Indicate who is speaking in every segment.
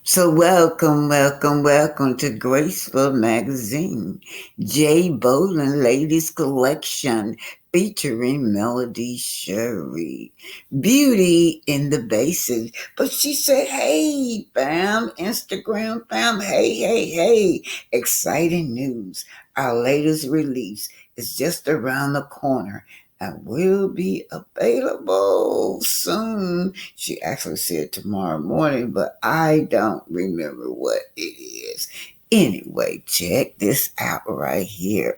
Speaker 1: So welcome to Graceful Magazine, jbolin Ladies Collection featuring Melody Sherry. Beauty in the basics. But she said, hey, fam, Instagram fam, hey. Exciting news. Our latest release is just around the corner and will be available soon. She actually said tomorrow morning, but I don't remember what it is. Anyway, check this out right here.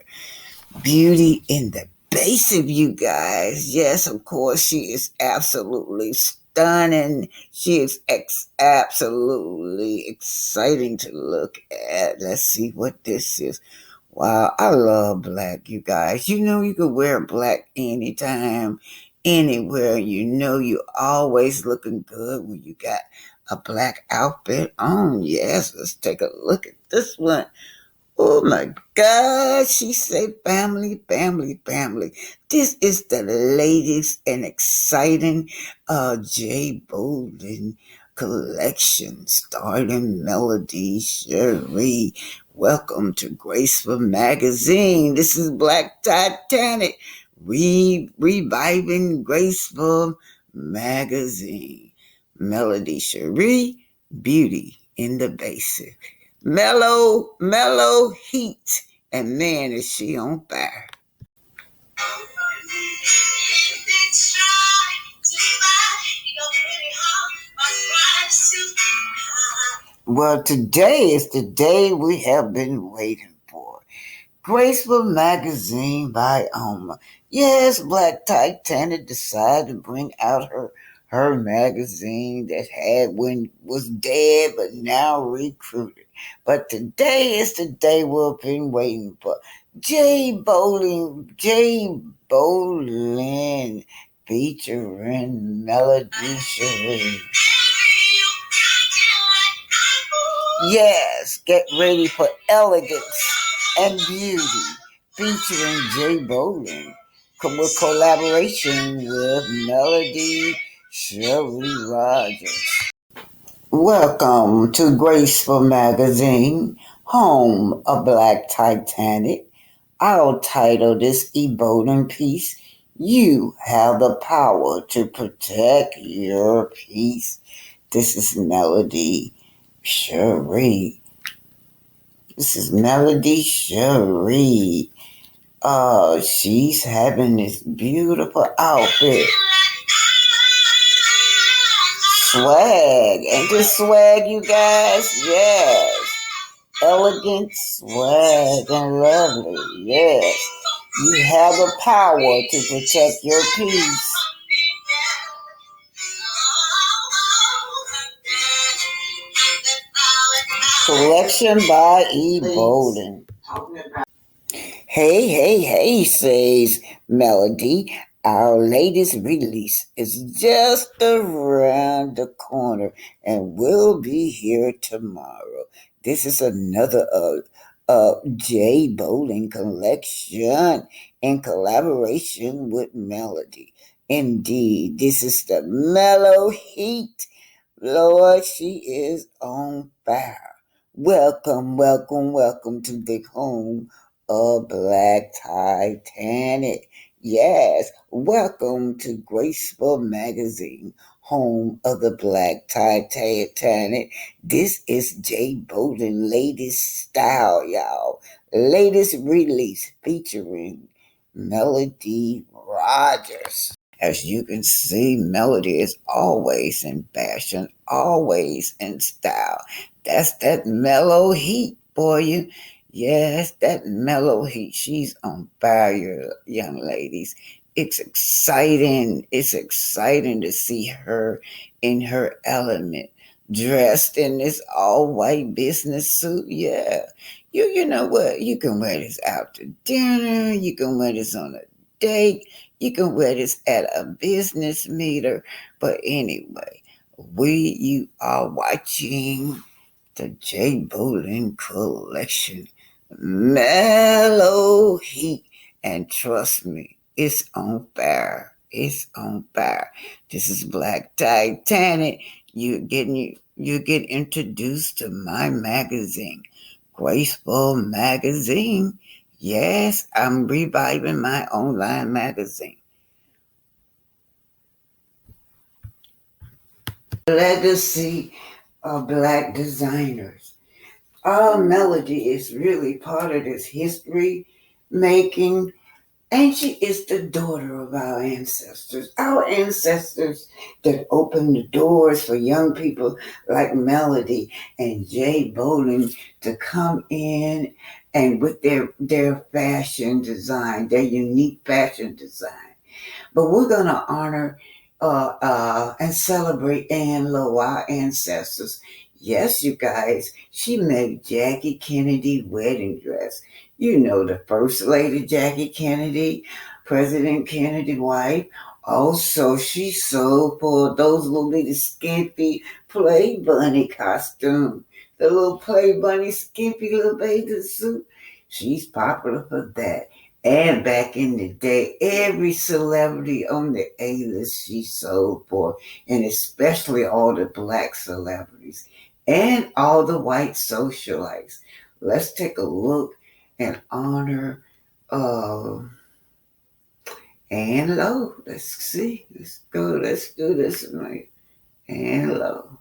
Speaker 1: Beauty in the basic, you guys. Yes, of course, she is absolutely stunning. She is absolutely exciting to look at. Let's see what this is. Wow, I love black, you guys. You know you can wear black anytime, anywhere. You know you always looking good when you got a black outfit on. Yes, let's take a look at this one. Oh my God, she said family. This is the latest and exciting J Bolin collection starring Melody Cherie. Welcome to Graceful Magazine. This is Black Titanic, reviving Graceful Magazine. Melody Cherie, Beauty in the Basic. Mellow heat. And man, is she on fire. Well, today is the day we have been waiting for. Graceful Magazine by Oma. Yes, Black Titanic decided to bring out her magazine that had when was dead but now recruited. But today is the day we've been waiting for. J Bolin featuring Melody Cherie. Yes, get ready for elegance and beauty featuring J Bolin with collaboration with Melody Sherry Rogers. Welcome to Graceful Magazine, home of Black Titanic. I'll title this Ebolan piece, You Have the Power to Protect Your Peace. This is Melody Cherie. This is Melody Cherie. She's having this beautiful outfit. Swag. Ain't this swag, you guys? Yes. Elegant swag and lovely. Yes. You have the power to protect your peace. Collection by E. Bolin. Hey, says Melody. Our latest release is just around the corner and will be here tomorrow. This is another J Bolin collection in collaboration with Melody. Indeed, this is the mellow heat. Lord, she is on fire. Welcome to the home of Black Titanic. Yes, welcome to Graceful Magazine, home of the Black Titanic. This is J Bolin latest style, y'all. Latest release featuring Melody Rogers. As you can see, Melody is always in fashion, always in style. That's that mellow heat for you. Yes, that mellow heat. She's on fire, young ladies. It's exciting. It's exciting to see her in her element, dressed in this all white business suit. Yeah. You know what? You can wear this out to dinner. You can wear this on a date. You can wear this at a business meeting. But anyway, you are watching the J Bolin collection. Mellow heat. And trust me, it's on fire. It's on fire. This is Black Titanic. You're getting you get introduced to my magazine, Graceful Magazine. Yes, I'm reviving my online magazine. Legacy of Black designers. Our melody is really part of this history making. And she is the daughter of our ancestors that opened the doors for young people like Melody and jbolin to come in and with their fashion design, their unique fashion design. But we're going to honor and celebrate Ann Lowe, our ancestors. Yes, you guys, she made Jackie Kennedy wedding dress. You know, the First Lady Jackie Kennedy, President Kennedy wife. Also, she sewed for those little bitty skimpy play bunny costume. The little play bunny skimpy little bathing suit. She's popular for that. And back in the day, every celebrity on the A-list she sold for, and especially all the black celebrities and all the white socialites. Let's take a look and honor uh, Ann Lowe. Let's see. Let's go. Let's do this tonight. Ann Lowe.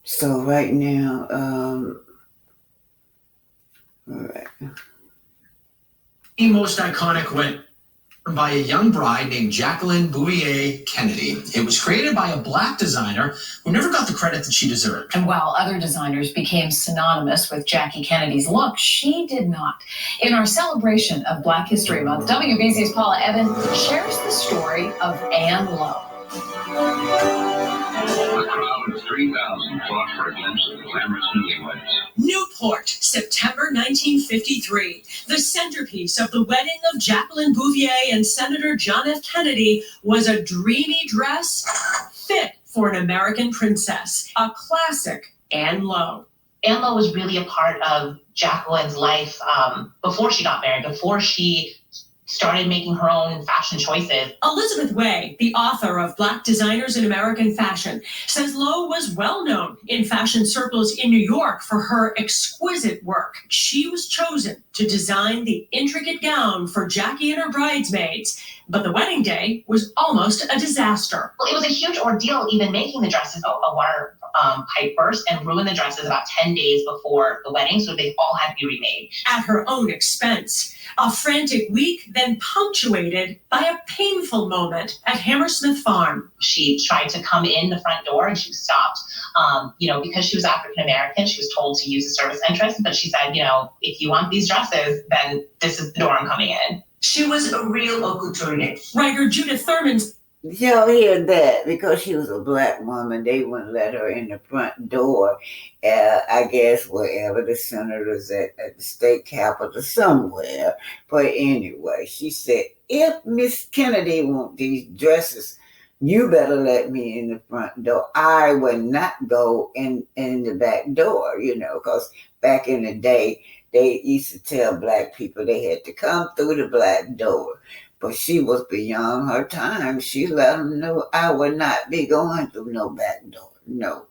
Speaker 1: So right now, all right.
Speaker 2: The most iconic wedding by a young bride named Jacqueline Bouvier Kennedy. It was created by a black designer who never got the credit that she deserved.
Speaker 3: And while other designers became synonymous with Jackie Kennedy's look, she did not. In our celebration of Black History Month, WBZ's Paula Evans shares the story of Ann Lowe.
Speaker 4: A crowd of 3,000 fought for a glimpse of the glamorous newlyweds.
Speaker 5: Newport, September 1953. The centerpiece of the wedding of Jacqueline Bouvier and Senator John F. Kennedy was a dreamy dress fit for an American princess, a classic Ann Lowe.
Speaker 6: Ann Lowe was really a part of Jacqueline's life before she got married, before she started making her own fashion choices.
Speaker 5: Elizabeth Way, the author of Black Designers in American Fashion, says Lowe was well known in fashion circles in New York for her exquisite work. She was chosen to design the intricate gown for Jackie and her bridesmaids, but the wedding day was almost a disaster.
Speaker 6: Well, it was a huge ordeal even making the dresses. A water pipe burst and ruined the dresses about 10 days before the wedding, so they all had to be remade.
Speaker 5: At her own expense. A frantic week, then punctuated by a painful moment at Hammersmith Farm.
Speaker 6: She tried to come in the front door and she was stopped. Because she was African American, she was told to use the service entrance, but she said, if you want these dresses, then this is the door I'm coming in.
Speaker 7: She was a real haute couturier.
Speaker 5: Writer Judith Thurman's.
Speaker 1: Y'all hear that? Because she was a black woman, they wouldn't let her in the front door. I guess wherever the senators at the state capitol somewhere. But anyway, she said, if Miss Kennedy want these dresses, you better let me in the front door. I would not go in the back door, because back in the day, they used to tell black people they had to come through the black door. But she was beyond her time. She let them know I would not be going through no back door. No,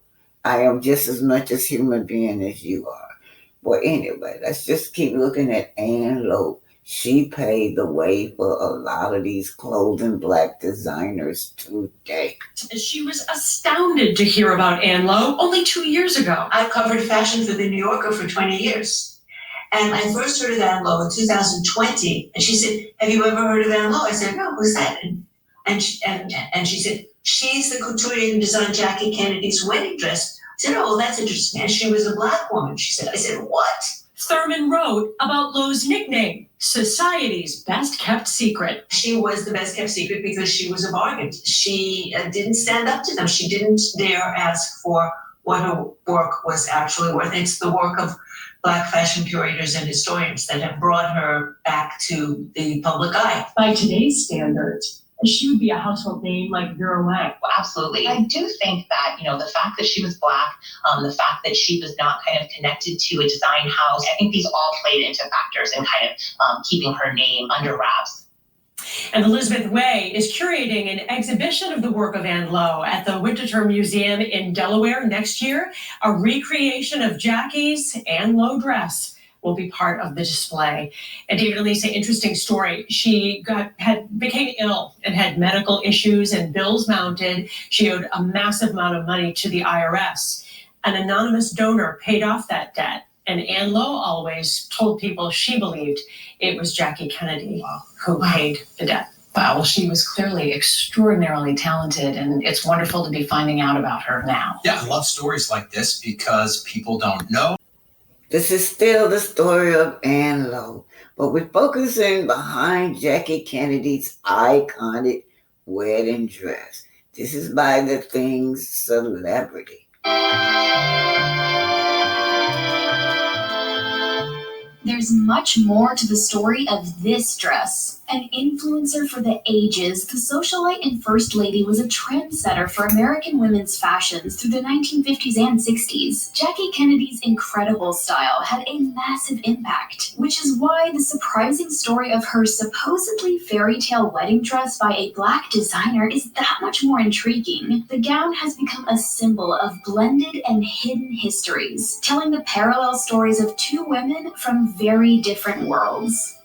Speaker 1: I am just as much a human being as you are. But anyway, let's just keep looking at Ann Lowe. She paved the way for a lot of these clothing black designers today.
Speaker 5: She was astounded to hear about Ann Lowe only 2 years ago.
Speaker 7: I covered fashion for The New Yorker for 20 years. And I first heard of Ann Lowe in 2020. And she said, have you ever heard of Ann Lowe? I said, no, who's that? And she said, she's the couturier who designed Jackie Kennedy's wedding dress. I said, oh, well, that's interesting. And she was a black woman. I said, what?
Speaker 5: Thurman wrote about Lowe's nickname, Society's Best Kept Secret.
Speaker 7: She was the best kept secret because she was a bargain. She didn't stand up to them. She didn't dare ask for what her work was actually worth. It's the work of Black fashion curators and historians that have brought her back to the public eye.
Speaker 5: By today's standards, she would be a household name like Vera Wang.
Speaker 6: Well, absolutely. I do think that, the fact that she was black, the fact that she was not kind of connected to a design house, I think these all played into factors in kind of keeping her name under wraps.
Speaker 5: And Elizabeth Way is curating an exhibition of the work of Ann Lowe at the Winterthur Museum in Delaware next year. A recreation of Jackie's Ann Lowe dress will be part of the display. And David and Lisa, interesting story. She became ill and had medical issues and bills mounted. She owed a massive amount of money to the IRS. An anonymous donor paid off that debt. And Ann Lowe always told people she believed it was Jackie Kennedy who paid the debt.
Speaker 3: Wow, well, she was clearly extraordinarily talented, and it's wonderful to be finding out about her now.
Speaker 2: Yeah, I love stories like this because people don't know.
Speaker 1: This is still the story of Ann Lowe, but we're focusing behind Jackie Kennedy's iconic wedding dress. This is by the Thing's celebrity.
Speaker 8: There's much more to the story of this dress. An influencer for the ages, the socialite and First Lady was a trendsetter for American women's fashions through the 1950s and 60s. Jackie Kennedy's incredible style had a massive impact, which is why the surprising story of her supposedly fairy tale wedding dress by a Black designer is that much more intriguing. The gown has become a symbol of blended and hidden histories, telling the parallel stories of two women from very different worlds.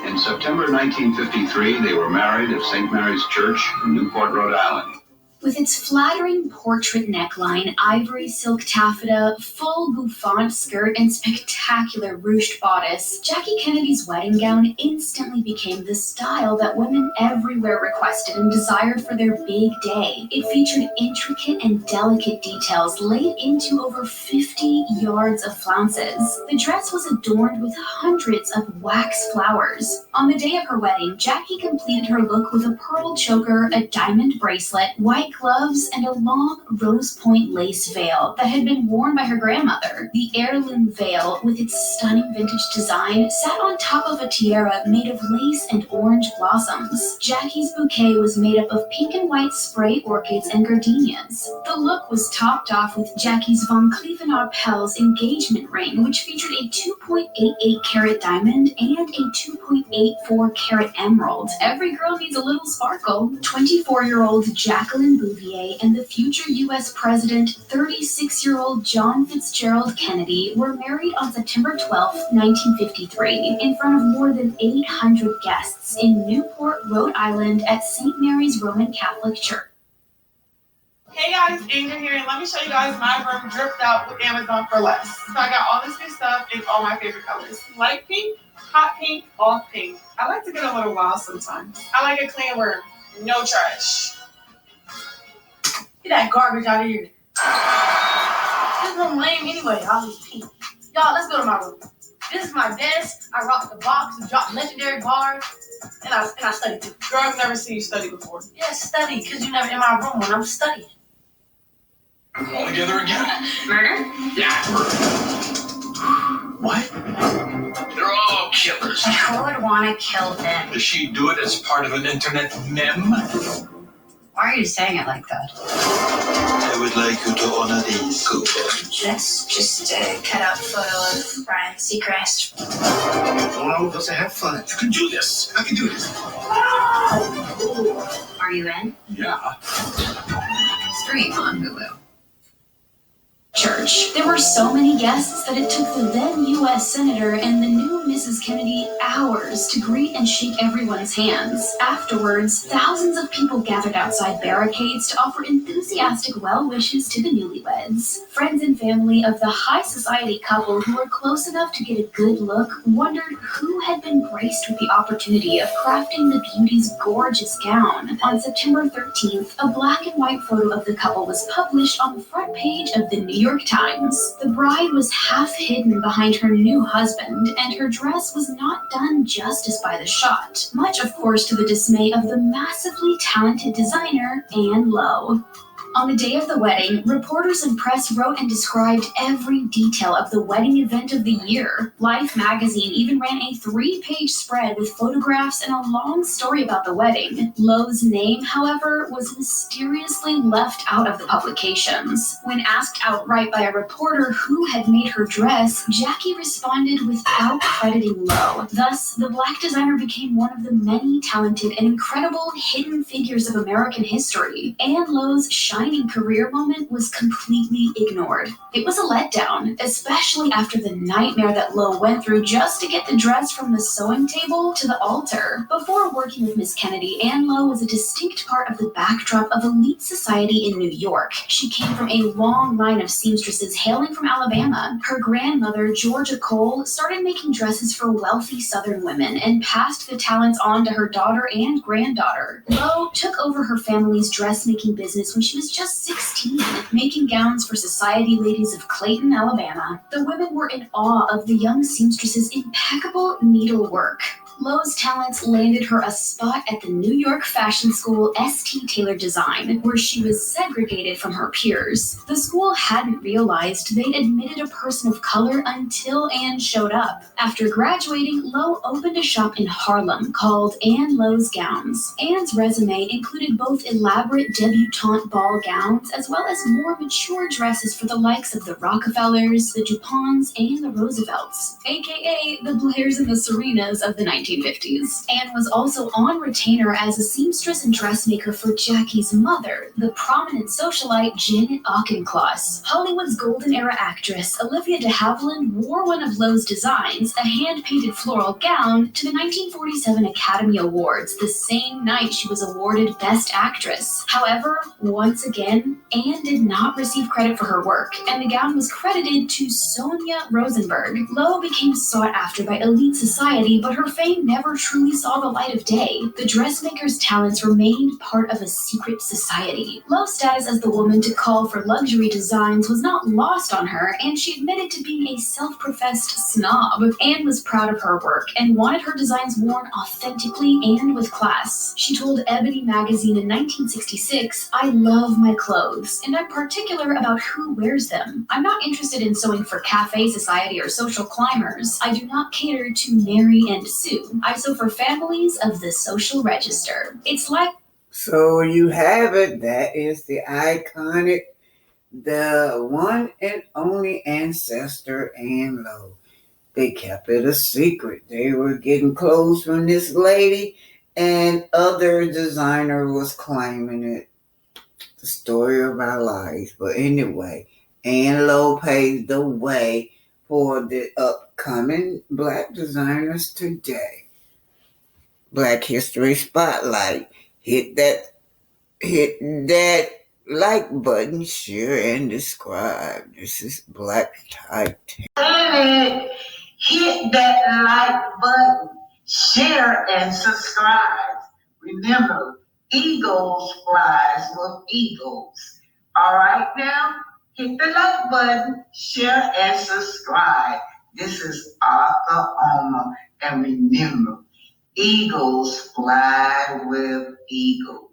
Speaker 4: In September 1953, they were married at St. Mary's Church in Newport, Rhode Island.
Speaker 8: With its flattering portrait neckline, ivory silk taffeta, full bouffant skirt, and spectacular ruched bodice, Jackie Kennedy's wedding gown instantly became the style that women everywhere requested and desired for their big day. It featured intricate and delicate details laid into over 50 yards of flounces. The dress was adorned with hundreds of wax flowers. On the day of her wedding, Jackie completed her look with a pearl choker, a diamond bracelet, white gloves, and a long rose point lace veil that had been worn by her grandmother. The heirloom veil, with its stunning vintage design, sat on top of a tiara made of lace and orange blossoms. Jackie's bouquet was made up of pink and white spray orchids and gardenias. The look was topped off with Jackie's Von Clevenaar Pels engagement ring, which featured a 2.88 carat diamond and a 2.84 carat emerald. Every girl needs a little sparkle. 24-year-old Jacqueline Bouvier and the future U.S. President, 36-year-old John Fitzgerald Kennedy, were married on September 12, 1953, in front of more than 800 guests in Newport, Rhode Island at St. Mary's Roman Catholic Church.
Speaker 9: Hey guys, Angel here, and let me show you guys my room dripped out with Amazon for less. So I got all this new stuff in all my favorite colors. Light pink, hot pink, off pink. I like to get a little wild sometimes. I like a clean room, no trash.
Speaker 10: Get that garbage out of here. This room lame anyway, all this pink. Y'all, let's go to my room. This is my desk. I rock the box and drop legendary bars. And I study too.
Speaker 9: Girl, I've never seen you study before.
Speaker 10: Yeah, study, because you're never in my room when I'm studying.
Speaker 2: All together again.
Speaker 10: Murder?
Speaker 2: Yeah, murder. What? They're all killers.
Speaker 8: Who would want to kill them?
Speaker 2: Does she do it as part of an internet meme?
Speaker 8: Why are you saying it like that?
Speaker 11: I would like you to honor these coupons.
Speaker 8: That's just a cutout photo of Ryan Seacrest.
Speaker 11: Oh, does I have fun?
Speaker 2: You can do this. I can do this.
Speaker 8: Are you in?
Speaker 2: Yeah.
Speaker 8: Stream on Hulu. Church. There were so many guests that it took the then U.S. Senator and the new Mrs. Kennedy hours to greet and shake everyone's hands. Afterwards, thousands of people gathered outside barricades to offer enthusiastic well wishes to the newlyweds. Friends and family of the high society couple who were close enough to get a good look wondered who had been graced with the opportunity of crafting the beauty's gorgeous gown. On September 13th, a black and white photo of the couple was published on the front page of the New York Times. The bride was half hidden behind her new husband, and her dress was not done justice by the shot, much of course to the dismay of the massively talented designer Ann Lowe. On the day of the wedding, reporters and press wrote and described every detail of the wedding event of the year. Life magazine even ran a 3-page spread with photographs and a long story about the wedding. Lowe's name, however, was mysteriously left out of the publications. When asked outright by a reporter who had made her dress, Jackie responded without crediting Lowe. Thus, the Black designer became one of the many talented and incredible hidden figures of American history. Ann Lowe's shining career moment was completely ignored. It was a letdown, especially after the nightmare that Lowe went through just to get the dress from the sewing table to the altar. Before working with Miss Kennedy, Ann Lowe was a distinct part of the backdrop of elite society in New York. She came from a long line of seamstresses hailing from Alabama. Her grandmother, Georgia Cole, started making dresses for wealthy Southern women and passed the talents on to her daughter and granddaughter. Lowe took over her family's dressmaking business when she was just 16, making gowns for society ladies of Clayton, Alabama. The women were in awe of the young seamstress's impeccable needlework. Lowe's talents landed her a spot at the New York fashion school St. Taylor Design, where she was segregated from her peers. The school hadn't realized they'd admitted a person of color until Ann showed up. After graduating, Lowe opened a shop in Harlem called Ann Lowe's Gowns. Ann's resume included both elaborate debutante ball gowns as well as more mature dresses for the likes of the Rockefellers, the DuPonts, and the Roosevelts, aka the Blairs and the Serenas of the 1950s. Ann was also on retainer as a seamstress and dressmaker for Jackie's mother, the prominent socialite Janet Auchincloss. Hollywood's golden era actress Olivia de Havilland wore one of Lowe's designs, a hand-painted floral gown, to the 1947 Academy Awards, the same night she was awarded Best Actress. However, once again, Ann did not receive credit for her work, and the gown was credited to Sonia Rosenberg. Lowe became sought after by elite society, but her fame never truly saw the light of day. The dressmaker's talents remained part of a secret society. Lowe's status as the woman to call for luxury designs was not lost on her, and she admitted to being a self-professed snob. Ann was proud of her work and wanted her designs worn authentically and with class. She told Ebony magazine in 1966, "I love my clothes, and I'm particular about who wears them. I'm not interested in sewing for cafe society or social climbers. I do not cater to Mary and Sue. I sew for families of the social register." It's like...
Speaker 1: So you have it. That is the iconic, the one and only ancestor, Ann Lowe. They kept it a secret. They were getting clothes from this lady, and other designer was claiming it. The story of our lives. But anyway, Ann Lowe paved the way for the upcoming Black designers today. Black History Spotlight. Hit that like button, share, and subscribe. This is Black Type.
Speaker 12: Hit that like button, share, and subscribe. Remember, eagles flies with eagles. All right now, hit the like button, share, and subscribe. This is Arthur Oma, and remember, eagles fly with eagles.